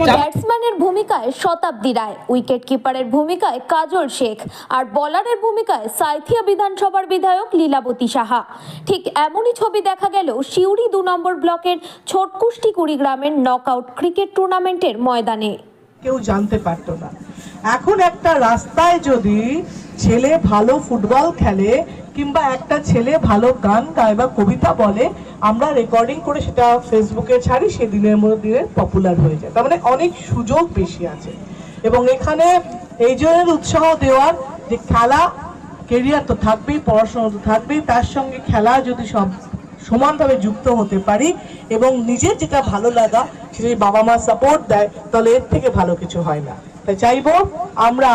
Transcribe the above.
ব্যাটসম্যানের ভূমিকায় শতাব্দী রায়, উইকেট কিপারের ভূমিকায় কাজল শেখ আর বলারের ভূমিকায় সাঁইথিয়া বিধানসভার বিধায়ক লীলাবতী সাহা। ঠিক এমনই ছবি দেখা গেল সিউড়ি 2 নম্বর ব্লকের ছোটকুষ্টি কুড়িগ্রামের নকআউট ক্রিকেট টুর্নামেন্টের ময়দানে। কেউ জানতে পারতো না। এখন একটা রাস্তায় যদি ছেলে ভালো ফুটবল খেলে কিংবা একটা ছেলে ভালো গান গায় বা কবিতা বলে, আমরা রেকর্ডিং করে সেটা ফেসবুকে ছাড়ি, সে দিনের মধ্যে পপুলার হয়ে যায়। তার মানে অনেক সুযোগ বেশি আছে। এবং এখানে এই জন্য উৎসাহ দেওয়ার যে খেলা কেরিয়ার তো থাকবেই, পড়াশোনা তো থাকবেই, তার সঙ্গে খেলা যদি সব সমানভাবে যুক্ত হতে পারি এবং নিজের যেটা ভালো লাগা সেটা বাবা মা সাপোর্ট দেয়, তাহলে এর থেকে ভালো কিছু হয় না। তাই চাইবো আমরা